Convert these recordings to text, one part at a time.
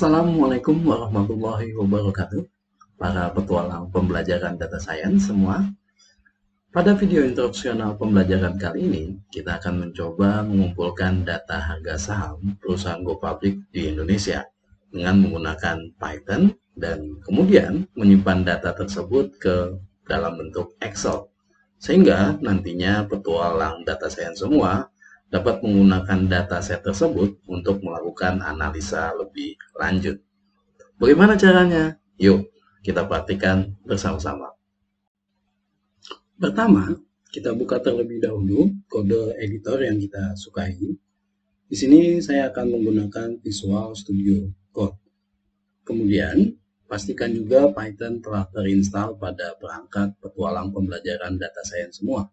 Assalamualaikum warahmatullahi wabarakatuh. Para petualang pembelajaran data science semua. Pada video instruksional pembelajaran kali ini, kita akan mencoba mengumpulkan data harga saham perusahaan go public di Indonesia dengan menggunakan Python dan kemudian menyimpan data tersebut ke dalam bentuk Excel. Sehingga nantinya petualang data science semua dapat menggunakan dataset tersebut untuk melakukan analisa lebih lanjut. Bagaimana caranya? Yuk, kita praktikkan bersama-sama. Pertama, kita buka terlebih dahulu kode editor yang kita sukai. Di sini saya akan menggunakan Visual Studio Code. Kemudian, pastikan juga Python telah terinstall pada perangkat petualang pembelajaran data science semua.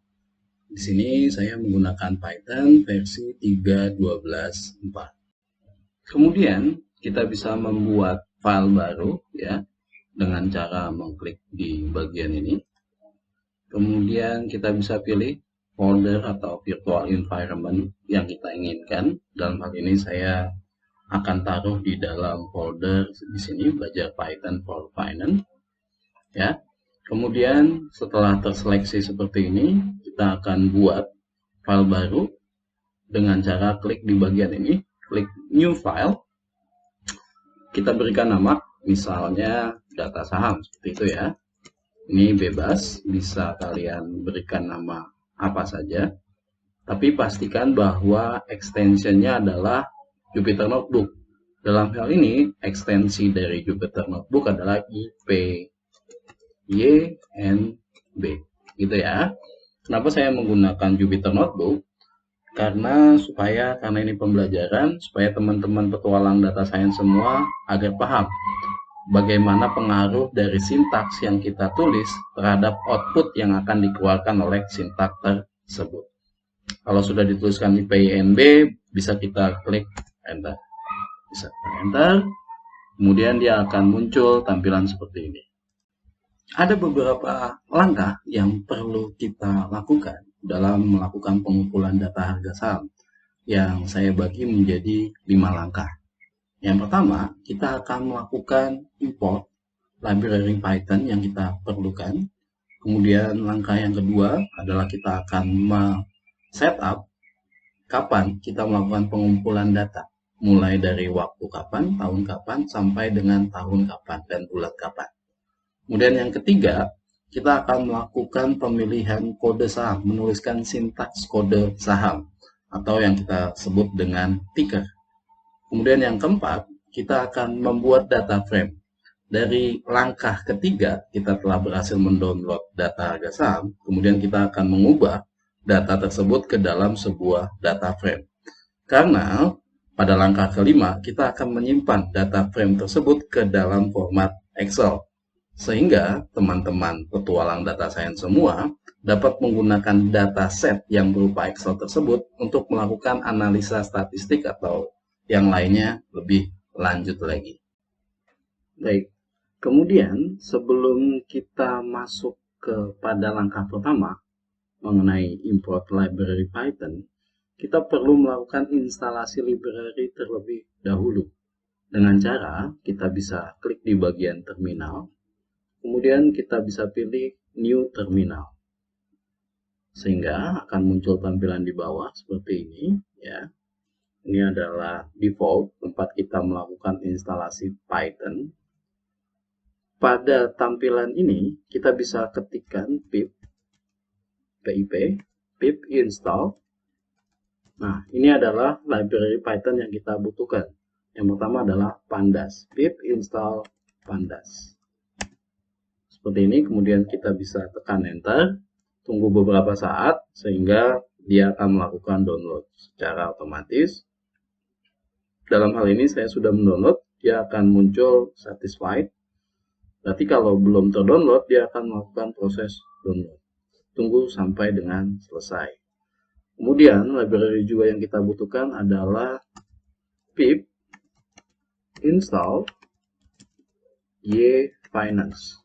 Di sini saya menggunakan Python versi 3.12.4. Kemudian kita bisa membuat file baru ya dengan cara mengklik di bagian ini. Kemudian kita bisa pilih folder atau virtual environment yang kita inginkan. Dalam hal ini saya akan taruh di dalam folder di sini belajar Python for Finance ya. Kemudian setelah terseleksi seperti ini, kita akan buat file baru dengan cara klik di bagian ini, klik new file. Kita berikan nama, misalnya data saham, seperti itu ya. Ini bebas, bisa kalian berikan nama apa saja. Tapi pastikan bahwa extensionnya adalah Jupyter Notebook. Dalam hal ini, ekstensi dari Jupyter Notebook adalah IPYNB, gitu ya. Kenapa saya menggunakan Jupyter Notebook? Karena ini pembelajaran, supaya teman-teman petualang data science semua agar paham bagaimana pengaruh dari sintaks yang kita tulis terhadap output yang akan dikeluarkan oleh sintaks tersebut. Kalau sudah dituliskan di IPYNB, bisa kita klik enter. Bisa enter, kemudian dia akan muncul tampilan seperti ini. Ada beberapa langkah yang perlu kita lakukan dalam melakukan pengumpulan data harga saham yang saya bagi menjadi 5 langkah. Yang pertama, kita akan melakukan import library Python yang kita perlukan. Kemudian langkah yang kedua adalah kita akan setup kapan kita melakukan pengumpulan data, mulai dari waktu kapan, tahun kapan, sampai dengan tahun kapan dan bulan kapan. Kemudian yang ketiga, kita akan melakukan pemilihan kode saham, menuliskan sintaks kode saham atau yang kita sebut dengan ticker. Kemudian yang keempat, kita akan membuat data frame. Dari langkah ketiga, kita telah berhasil mendownload data harga saham, kemudian kita akan mengubah data tersebut ke dalam sebuah data frame. Karena pada langkah kelima, kita akan menyimpan data frame tersebut ke dalam format Excel. Sehingga teman-teman petualang data science semua dapat menggunakan dataset yang berupa Excel tersebut untuk melakukan analisa statistik atau yang lainnya lebih lanjut lagi. Baik, kemudian sebelum kita masuk kepada langkah pertama mengenai import library Python, kita perlu melakukan instalasi library terlebih dahulu. Dengan cara kita bisa klik di bagian terminal, kemudian kita bisa pilih new terminal. Sehingga akan muncul tampilan di bawah seperti ini ya. Ini adalah default tempat kita melakukan instalasi Python. Pada tampilan ini kita bisa ketikkan pip install. Nah, ini adalah library Python yang kita butuhkan. Yang pertama adalah pandas, pip install pandas. Seperti ini, kemudian kita bisa tekan enter, tunggu beberapa saat sehingga dia akan melakukan download secara otomatis. Dalam hal ini saya sudah mendownload, dia akan muncul satisfied. Berarti kalau belum terdownload, dia akan melakukan proses download. Tunggu sampai dengan selesai. Kemudian library juga yang kita butuhkan adalah pip install yfinance.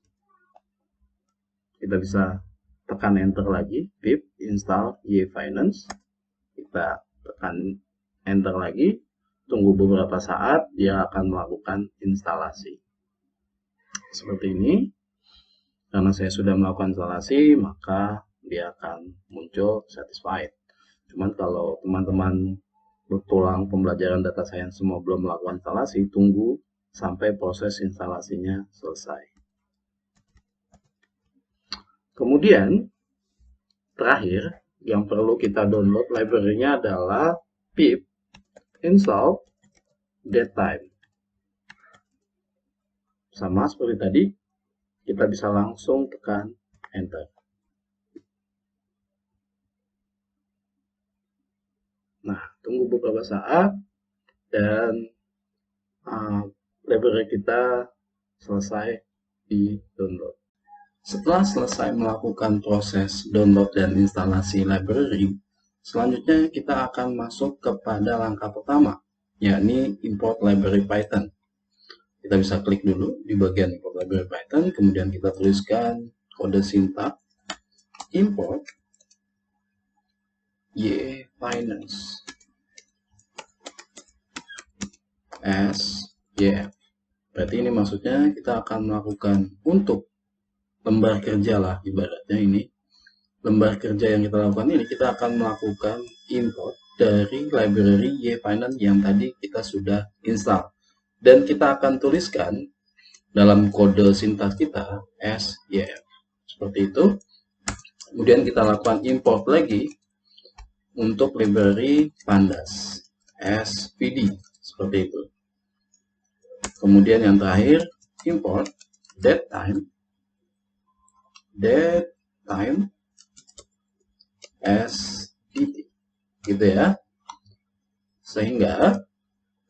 Kita bisa tekan enter lagi, pip install yfinance. Kita tekan enter lagi. tunggu beberapa saat, dia akan melakukan instalasi. Seperti ini. Karena saya sudah melakukan instalasi, maka dia akan muncul satisfied. Cuman kalau teman-teman bertulang pembelajaran data science semua belum melakukan instalasi, tunggu sampai proses instalasinya selesai. Kemudian, terakhir, yang perlu kita download library-nya adalah pip install datetime. Sama seperti tadi, kita bisa langsung tekan enter. Nah, tunggu beberapa saat dan library kita selesai di download. Setelah selesai melakukan proses download dan instalasi library, selanjutnya kita akan masuk kepada langkah pertama, yakni import library Python. Kita bisa klik dulu di bagian import library Python, kemudian kita tuliskan kode sintak import yfinance as yf. Berarti ini maksudnya kita akan melakukan untuk lembar kerja lah, ibaratnya ini lembar kerja yang kita lakukan ini, kita akan melakukan import dari library yfinance yang tadi kita sudah install, dan kita akan tuliskan dalam kode sintaks kita as yf seperti itu. Kemudian kita lakukan import lagi untuk library pandas as pd seperti itu. Kemudian yang terakhir import datetime as dt, gitu ya. Sehingga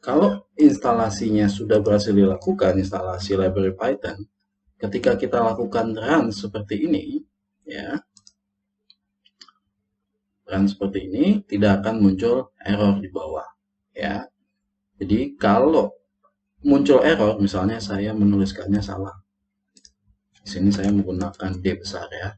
kalau instalasinya sudah berhasil dilakukan, instalasi library Python, ketika kita lakukan run seperti ini, ya, run seperti ini, tidak akan muncul error di bawah, ya. Jadi kalau muncul error, misalnya saya menuliskannya salah, di sini saya menggunakan D besar ya.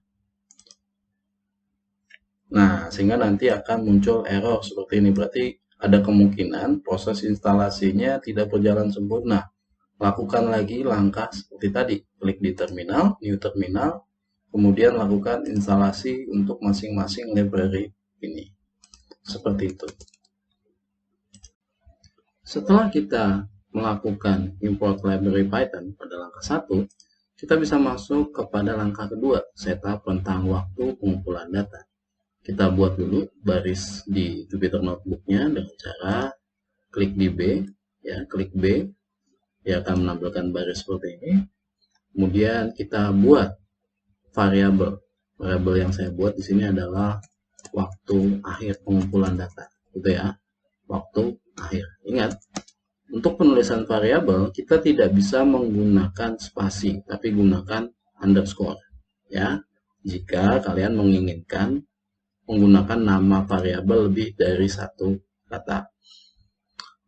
Nah, sehingga nanti akan muncul error seperti ini. Berarti ada kemungkinan proses instalasinya tidak berjalan sempurna. Lakukan lagi langkah seperti tadi. Klik di terminal, new terminal, kemudian lakukan instalasi untuk masing-masing library ini. Seperti itu. Setelah kita melakukan import library Python pada langkah 1, kita bisa masuk kepada langkah kedua, setup rentang waktu pengumpulan data. Kita buat dulu baris di Jupyter Notebook-nya dengan cara klik di B, ya, klik B, dia akan menampilkan baris seperti ini. Kemudian kita buat variabel. Variabel yang saya buat di sini adalah waktu akhir pengumpulan data, gitu ya, waktu akhir. Ingat, untuk penulisan variabel kita tidak bisa menggunakan spasi, tapi gunakan underscore, ya. Jika kalian menginginkan menggunakan nama variabel lebih dari satu kata.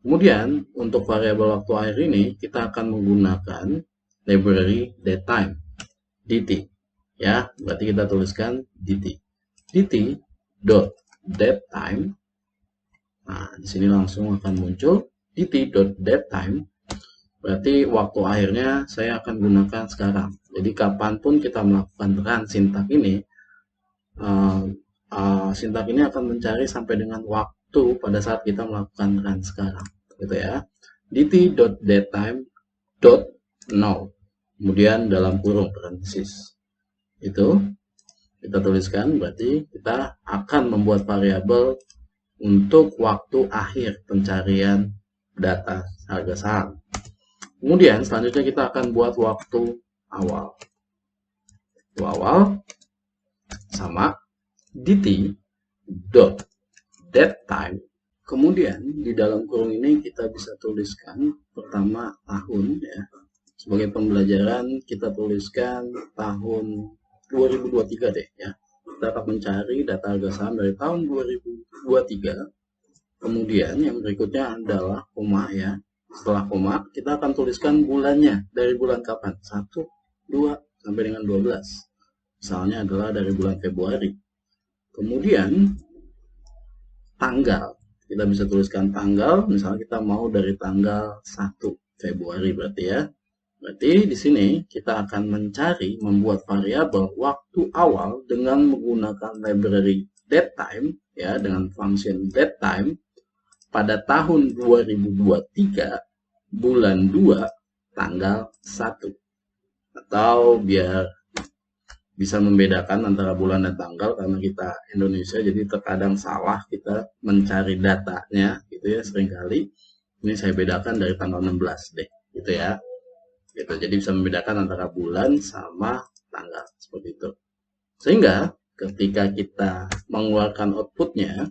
Kemudian untuk variabel waktu akhir ini kita akan menggunakan library datetime dt, ya. Berarti kita tuliskan dt dt.datetime. Nah, di sini langsung akan muncul dt.datetime. Berarti waktu akhirnya saya akan gunakan sekarang. Jadi kapanpun kita melakukan run sintak ini, sintak ini akan mencari sampai dengan waktu pada saat kita melakukan run sekarang, gitu ya. dt.datetime.now, kemudian dalam kurung parenthesis, itu kita tuliskan. Berarti kita akan membuat variabel untuk waktu akhir pencarian data harga saham. Kemudian selanjutnya kita akan buat waktu awal. Waktu awal sama dt.datetime. Kemudian di dalam kurung ini kita bisa tuliskan pertama tahun, ya. Sebagai pembelajaran kita tuliskan tahun 2023 deh, ya. Kita akan mencari data harga saham dari tahun 2023. Kemudian yang berikutnya adalah koma, ya. Setelah koma kita akan tuliskan bulannya, dari bulan kapan, 1, 2 sampai dengan 12. Misalnya adalah dari bulan Februari. Kemudian tanggal, Kita bisa tuliskan tanggal, misalnya kita mau dari tanggal 1 Februari berarti ya. Berarti di sini kita akan mencari membuat variabel waktu awal dengan menggunakan library datetime ya, dengan function datetime pada tahun 2023 bulan 2 tanggal 1. Atau biar bisa membedakan antara bulan dan tanggal, karena kita Indonesia jadi terkadang salah kita mencari datanya gitu ya, seringkali. Ini saya bedakan dari tanggal 16 deh gitu ya. Gitu. Jadi bisa membedakan antara bulan sama tanggal seperti itu. Sehingga ketika kita mengeluarkan outputnya,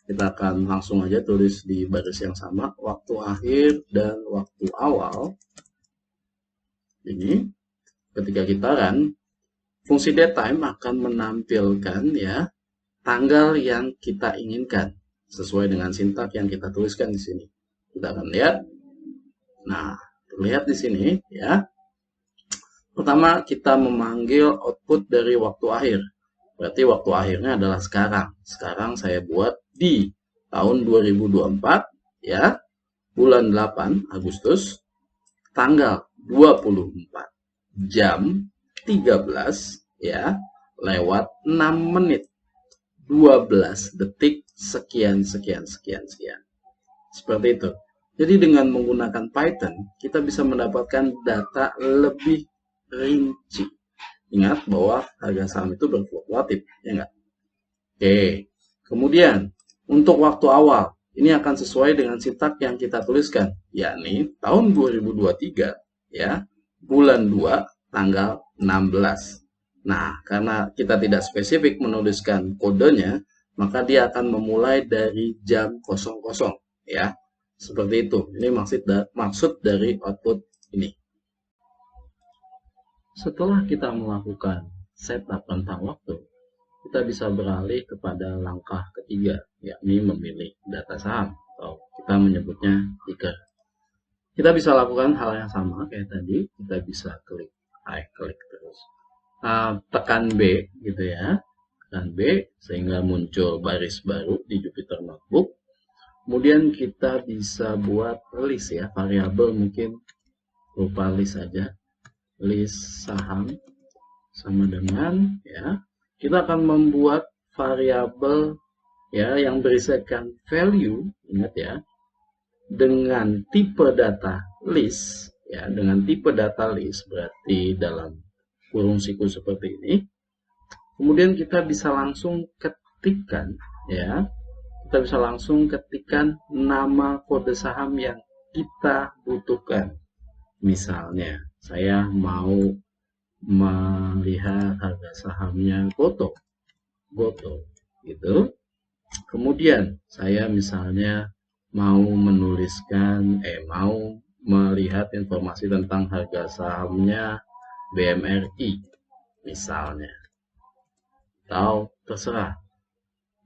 kita akan langsung aja tulis di baris yang sama waktu akhir dan waktu awal. Ini ketika kita run, fungsi datetime akan menampilkan ya tanggal yang kita inginkan sesuai dengan sintak yang kita tuliskan di sini. Kita akan lihat. Nah, terlihat di sini ya. Pertama kita memanggil output dari waktu akhir. Berarti waktu akhirnya adalah sekarang. Sekarang saya buat di tahun 2024 ya, bulan 8 Agustus, tanggal 24 jam 13 ya, lewat 6 menit 12 detik sekian sekian sekian sekian. Seperti itu. Jadi dengan menggunakan Python, kita bisa mendapatkan data lebih rinci. Ingat bahwa harga saham itu berfluktuatif, ya enggak? Oke. Kemudian, untuk waktu awal, ini akan sesuai dengan sintak yang kita tuliskan, yakni tahun 2023, ya, bulan 2, tanggal 16. Nah, karena kita tidak spesifik menuliskan kodenya, maka dia akan memulai dari jam 00, ya. Seperti itu. Ini maksud dari output ini. Setelah kita melakukan setup rentang waktu, kita bisa beralih kepada langkah ketiga, yakni memilih data saham, atau kita menyebutnya ticker. Kita bisa lakukan hal yang sama kayak tadi. Kita bisa klik terus, tekan B gitu ya, tekan B sehingga muncul baris baru di Jupyter Notebook. Kemudian kita bisa buat list ya, variabel mungkin berupa list saja, list saham sama dengan ya, kita akan membuat variabel ya yang berisikan value, ingat ya, dengan tipe data list ya, dengan tipe data list berarti dalam kurung siku seperti ini. Kemudian kita bisa langsung ketikkan ya, kita bisa langsung ketikkan nama kode saham yang kita butuhkan. Misalnya, saya mau melihat harga sahamnya Goto, gitu. Kemudian saya misalnya mau melihat informasi tentang harga sahamnya BMRI, misalnya. Atau terserah.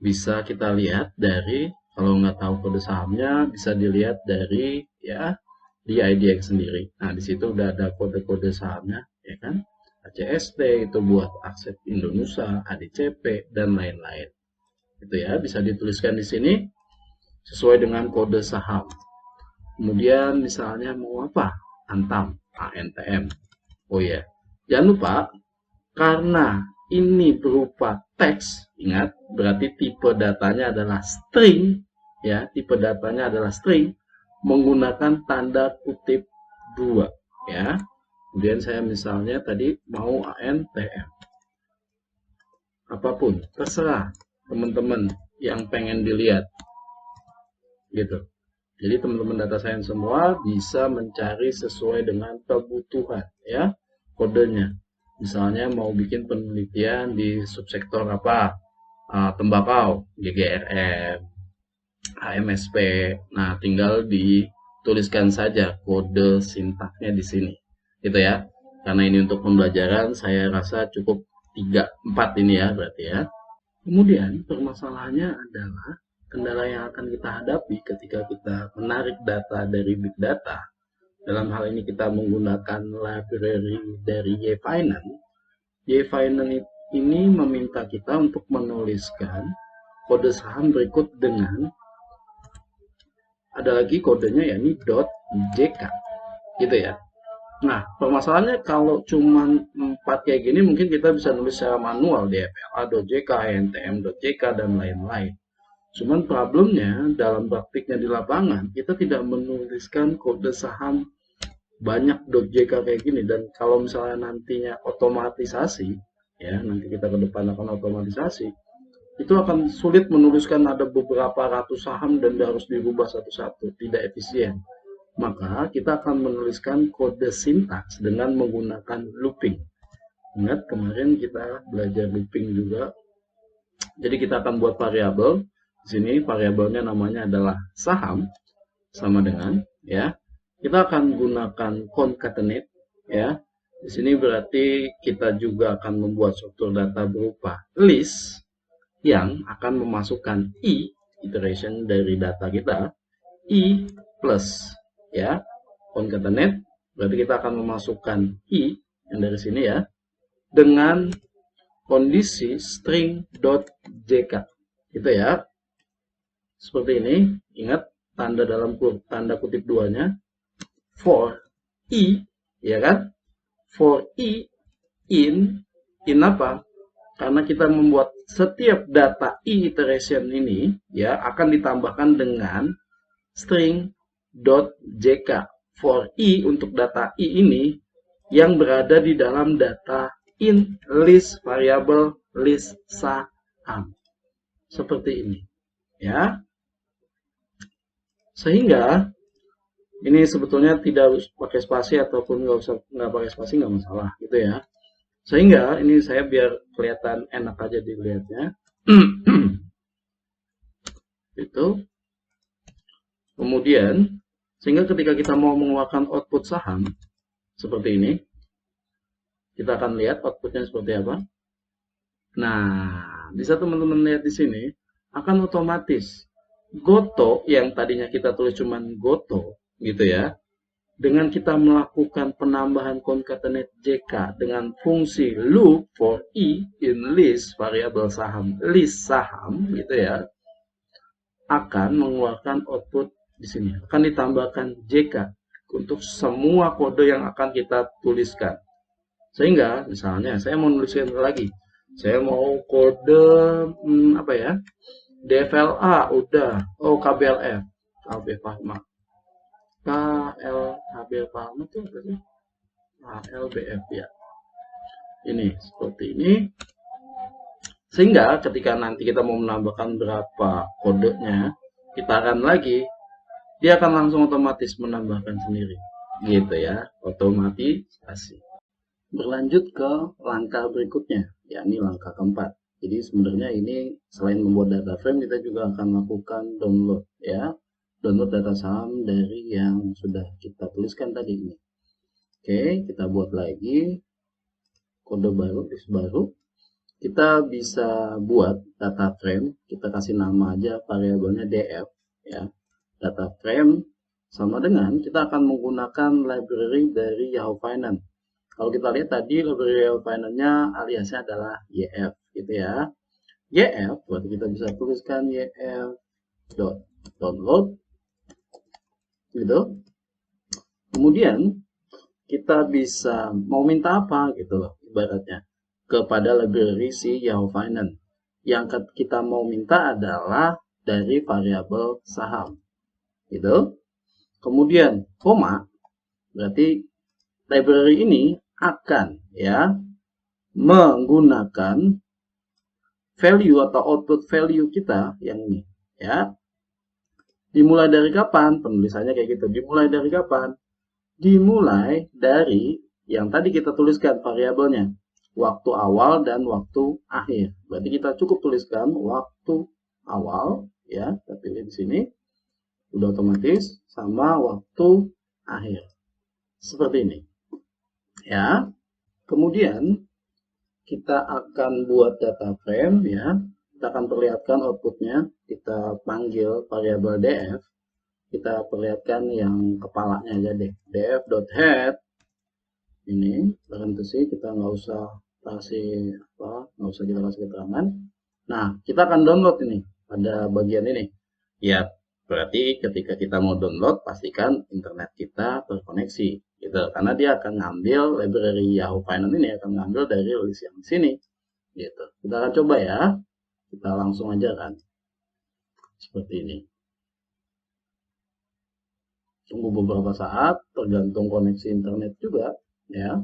Bisa kita lihat dari, kalau nggak tahu kode sahamnya, bisa dilihat dari ya di IDX sendiri. Nah, di situ udah ada kode-kode sahamnya, ya kan? ACST itu buat Aset Indonesia, ADCP dan lain-lain. Itu ya, bisa dituliskan di sini sesuai dengan kode saham. Kemudian misalnya mau apa? Antam, ANTM. Oh ya, jangan lupa karena ini berupa teks, ingat, berarti tipe datanya adalah string, ya, tipe datanya adalah string, menggunakan tanda kutip 2, ya. Kemudian saya misalnya tadi mau ANTM. Apapun, terserah teman-teman yang pengen dilihat, gitu. Jadi teman-teman data science semua bisa mencari sesuai dengan kebutuhan, ya, kodenya. Misalnya mau bikin penelitian di subsektor apa, tembakau, GGRM, HMSP. Nah, tinggal dituliskan saja kode sintaknya di sini, gitu ya. Karena ini untuk pembelajaran, saya rasa cukup 3-4 ini ya, berarti ya. Kemudian permasalahannya adalah kendala yang akan kita hadapi ketika kita menarik data dari big data. Dalam hal ini kita menggunakan library dari Yfinance. Yfinance ini meminta kita untuk menuliskan kode saham berikut dengan ada lagi kodenya yakni .jk gitu ya. Nah, permasalahannya kalau cuman 4 kayak gini mungkin kita bisa nulis secara manual di FLA.jk, ntm.jk, dan lain-lain. Cuman problemnya dalam praktiknya di lapangan, kita tidak menuliskan kode saham banyak .jk kayak gini. Dan kalau misalnya nantinya otomatisasi, ya nanti kita ke depan akan otomatisasi, itu akan sulit menuliskan ada beberapa ratus saham dan harus dirubah satu-satu, tidak efisien. Maka kita akan menuliskan kode sintaks dengan menggunakan looping. Ingat kemarin kita belajar looping juga. Jadi kita akan buat variabel. Di sini variabelnya namanya adalah saham, sama dengan ya. Kita akan gunakan concatenate ya. Di sini berarti kita juga akan membuat struktur data berupa list yang akan memasukkan i iteration dari data kita, i plus ya concatenate, berarti kita akan memasukkan i yang dari sini ya dengan kondisi string.jk gitu ya, seperti ini. Ingat tanda dalam tanda kutip duanya, for i ya kan, for i in apa, karena kita membuat setiap data i iteration ini ya akan ditambahkan dengan string.jk for i untuk data i ini yang berada di dalam data in list variabel list saham, seperti ini ya. Sehingga ini sebetulnya tidak harus pakai spasi ataupun nggak pakai spasi nggak masalah gitu ya. Sehingga ini saya biar kelihatan enak aja dilihatnya. Itu. Kemudian, sehingga ketika kita mau mengeluarkan output saham, seperti ini, kita akan lihat outputnya seperti apa. Nah, bisa teman-teman lihat di sini, akan otomatis Goto yang tadinya kita tulis cuman Goto, gitu ya, dengan kita melakukan penambahan concatenate JK dengan fungsi loop for i in list variabel saham, list saham, gitu ya, akan mengeluarkan output di sini. Akan ditambahkan JK untuk semua kode yang akan kita tuliskan. Sehingga misalnya saya mau nuliskan lagi, saya mau kode apa ya, DFLA udah, oh KBLF, KB Pharma, KL Pharma itu apa sih? KLBF ya. Ini seperti ini. Sehingga ketika nanti kita mau menambahkan berapa kodenya, kita akan lagi, dia akan langsung otomatis menambahkan sendiri. Gitu ya, otomatisasi. Berlanjut ke langkah berikutnya, yakni langkah keempat. Jadi sebenarnya ini selain membuat data frame, kita juga akan melakukan download ya. Download data saham dari yang sudah kita tuliskan tadi ini. Oke, kita buat lagi kode baru, list baru. Kita bisa buat data frame, kita kasih nama aja variabelnya df ya. Data frame sama dengan kita akan menggunakan library dari Yahoo Finance. Kalau kita lihat tadi library Yahoo Finance-nya aliasnya adalah YF gitu ya. YF berarti kita bisa tuliskan YF.download gitu. Kemudian kita bisa mau minta apa gitu loh ibaratnya kepada library si Yahoo Finance. Yang kita mau minta adalah dari variabel saham. Gitu. Kemudian koma berarti library ini akan ya menggunakan value atau output value kita yang ini ya. Dimulai dari kapan? Penulisannya kayak gitu. Dimulai dari kapan? Dimulai dari yang tadi kita tuliskan variabelnya, waktu awal dan waktu akhir. Berarti kita cukup tuliskan waktu awal ya, kita pilih di sini. Udah otomatis sama waktu akhir. Seperti ini. Ya. Kemudian kita akan buat data frame ya. Kita akan perlihatkan outputnya. Kita panggil variabel df. Kita perlihatkan yang kepalanya aja deh. df.head. Ini parentesi, kita nggak usah kasih apa, nggak usah kita kasih keterangan. Nah, kita akan download ini pada bagian ini. Ya, Berarti ketika kita mau download, pastikan internet kita terkoneksi, gitu. Karena dia akan ngambil library Yahoo Finance ini akan ngambil dari list yang di sini, gitu. Kita akan coba ya. Kita langsung aja kan, seperti ini. Tunggu beberapa saat, tergantung koneksi internet juga, ya.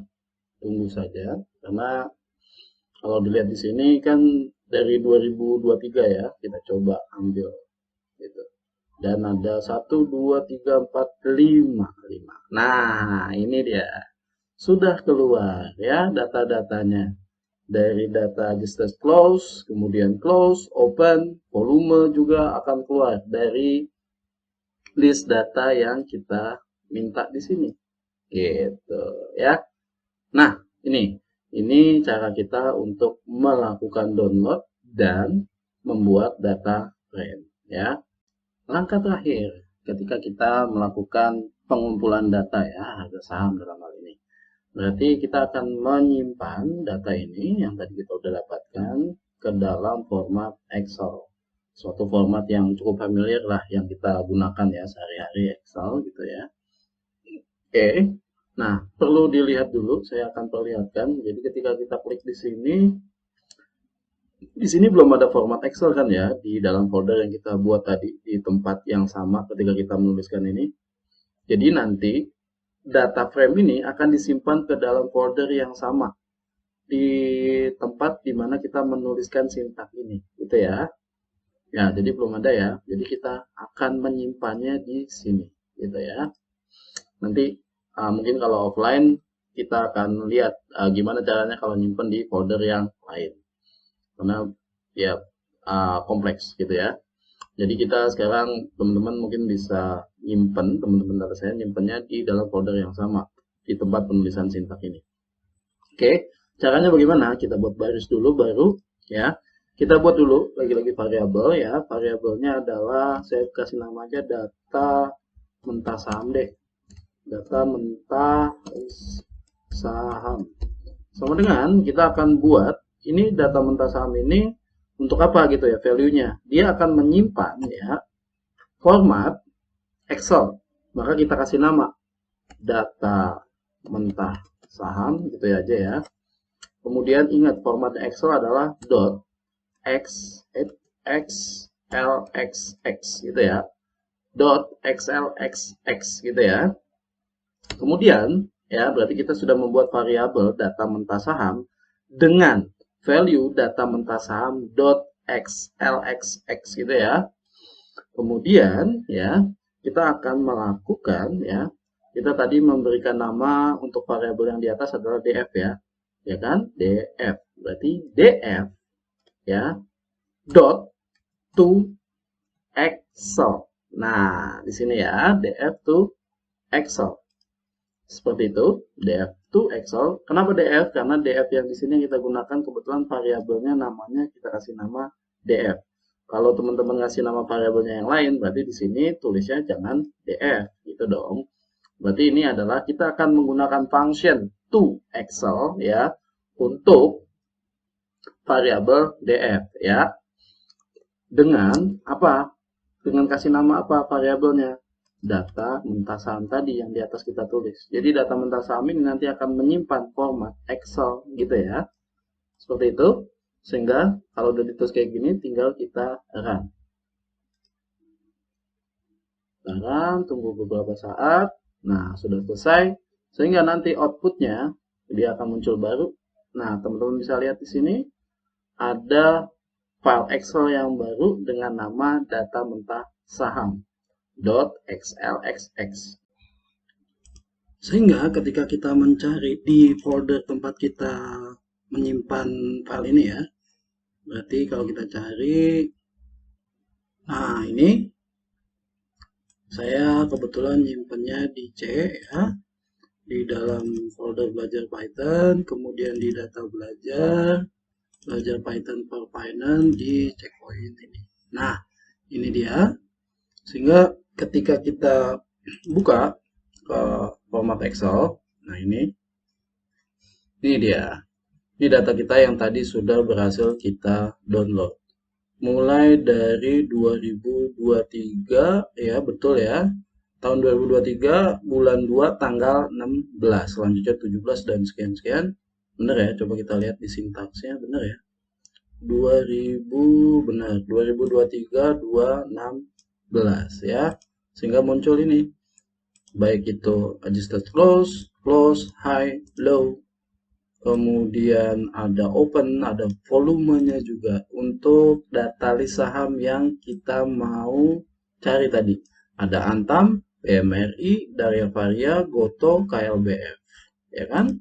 Tunggu saja, karena kalau dilihat di sini kan dari 2023 ya, kita coba ambil, gitu. Dan ada 1, 2, 3, 4, 5. Nah, ini dia. Sudah keluar ya data-datanya. Dari data just close, kemudian close, open, volume juga akan keluar dari list data yang kita minta di sini. Gitu ya. Nah, ini cara kita untuk melakukan download dan membuat data frame ya. Langkah terakhir ketika kita melakukan pengumpulan data ya, harga saham dalam hal ini. Berarti kita akan menyimpan data ini yang tadi kita udah dapatkan ke dalam format Excel. Suatu format yang cukup familiar lah yang kita gunakan ya sehari-hari, Excel gitu ya. Oke. Nah, perlu dilihat dulu, saya akan perlihatkan. Jadi ketika kita klik di sini belum ada format Excel kan ya, di dalam folder yang kita buat tadi, di tempat yang sama ketika kita menuliskan ini. Jadi nanti data frame ini akan disimpan ke dalam folder yang sama, di tempat di mana kita menuliskan sintak ini, gitu ya. Ya, jadi belum ada ya, jadi kita akan menyimpannya di sini, gitu ya. Nanti mungkin kalau offline, kita akan lihat gimana caranya kalau nyimpan di folder yang lain. Karena ya kompleks gitu ya. Jadi kita sekarang teman-teman mungkin bisa nyimpen, teman-teman data saya nyimpennya di dalam folder yang sama di tempat penulisan sintak ini. Oke, caranya bagaimana? Kita buat baris dulu baru ya. Kita buat dulu lagi-lagi variabel ya. Variabelnya adalah saya kasih nama aja data mentah saham deh. Data mentah saham. Sama dengan kita akan buat ini data mentah saham ini untuk apa gitu ya value-nya. Dia akan menyimpan ya format Excel. Maka kita kasih nama data mentah saham gitu ya aja ya. Kemudian ingat format Excel adalah .xlxx gitu ya. .xlxx gitu ya. Kemudian ya berarti kita sudah membuat variabel data mentah saham dengan value data mentah saham .xlxx gitu ya. Kemudian ya kita akan melakukan ya, kita tadi memberikan nama untuk variabel yang di atas adalah df ya kan, df. Berarti df ya dot to Excel. Nah di sini ya df to Excel. Seperti itu, df to Excel. Kenapa df? Karena df yang di sini kita gunakan kebetulan variabelnya namanya kita kasih nama df. Kalau teman-teman ngasih nama variabelnya yang lain, berarti di sini tulisnya jangan df, gitu dong. Berarti ini adalah kita akan menggunakan function to Excel ya untuk variabel df ya. Dengan apa? Dengan kasih nama apa variabelnya? Data mentah saham tadi yang di atas kita tulis. Jadi data mentah saham ini nanti akan menyimpan format Excel gitu ya. Seperti itu. Sehingga kalau udah ditulis kayak gini tinggal kita run. Run, tunggu beberapa saat. Nah, sudah selesai. Sehingga nanti outputnya dia akan muncul baru. Nah, teman-teman bisa lihat di sini ada file Excel yang baru dengan nama data mentah saham .xlxx. Sehingga ketika kita mencari di folder tempat kita menyimpan file ini ya, berarti kalau kita cari, nah ini saya kebetulan nyimpennya di C ya, di dalam folder belajar Python, kemudian di data belajar Python for Finance di checkpoint ini. Nah ini dia. Sehingga ketika kita buka format Excel, nah ini dia. Ini data kita yang tadi sudah berhasil kita download. mulai dari 2023 ya, betul ya. Tahun 2023 bulan 2 tanggal 16, selanjutnya 17 dan sekian-sekian. Benar ya? Coba kita lihat di sintaksnya, benar ya? 2000 benar, 2023 216 ya. Sehingga muncul ini. Baik itu adjusted close, close, high, low. Kemudian ada open, ada volumenya juga untuk data list saham yang kita mau cari tadi. Ada Antam, BMRI, Daria Varia, Goto, KLBF. Ya kan?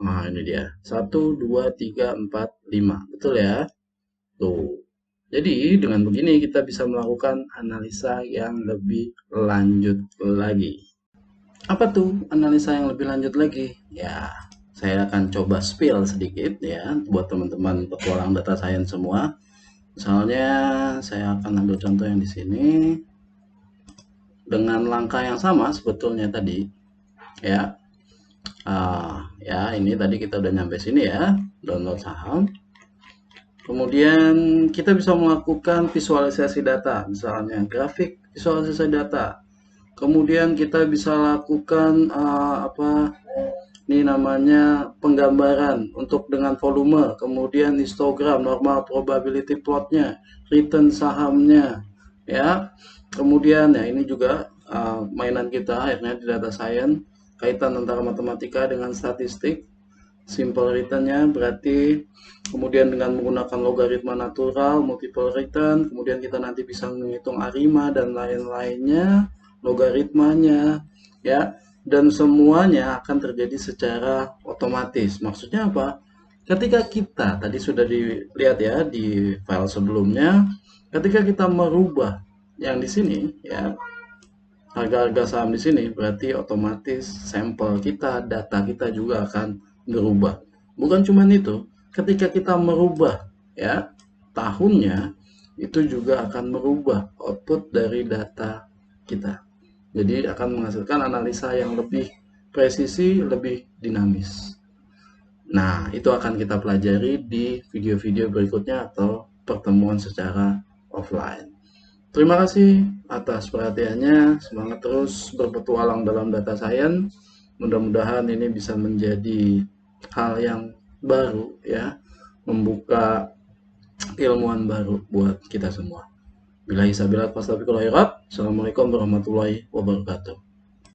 Nah, ini dia. 1, 2, 3, 4, 5. Betul ya? Tuh. Jadi, dengan begini kita bisa melakukan analisa yang lebih lanjut lagi. Apa tuh analisa yang lebih lanjut lagi? Ya, saya akan coba spill sedikit ya buat teman-teman petualang data science semua. Misalnya saya akan ambil contoh yang di sini dengan langkah yang sama sebetulnya tadi ya. Ya ini tadi kita udah nyampe sini ya, download saham. Kemudian kita bisa melakukan visualisasi data, misalnya grafik visualisasi data. Kemudian kita bisa lakukan ini namanya penggambaran untuk dengan volume, kemudian histogram, normal probability plotnya, return sahamnya, ya. Kemudian ya ini juga mainan kita akhirnya di data science, kaitan antara matematika dengan statistik. Simple returnnya berarti kemudian dengan menggunakan logaritma natural, multiple return, kemudian kita nanti bisa menghitung arima dan lain-lainnya, logaritmanya, ya, dan semuanya akan terjadi secara otomatis. Maksudnya apa? Ketika kita tadi sudah dilihat ya di file sebelumnya, ketika kita merubah yang di sini ya, harga-harga saham di sini, berarti otomatis sampel kita, data kita juga akan berubah. Bukan cuma itu, ketika kita merubah ya tahunnya, itu juga akan merubah output dari data kita. Jadi akan menghasilkan analisa yang lebih presisi, lebih dinamis. Nah, itu akan kita pelajari di video-video berikutnya atau pertemuan secara offline. Terima kasih atas perhatiannya. Semangat terus berpetualang dalam data science. Mudah-mudahan ini bisa menjadi hal yang baru ya, membuka ilmuwan baru buat kita semua. Billahi sabilat, Assalamualaikum warahmatullahi wabarakatuh.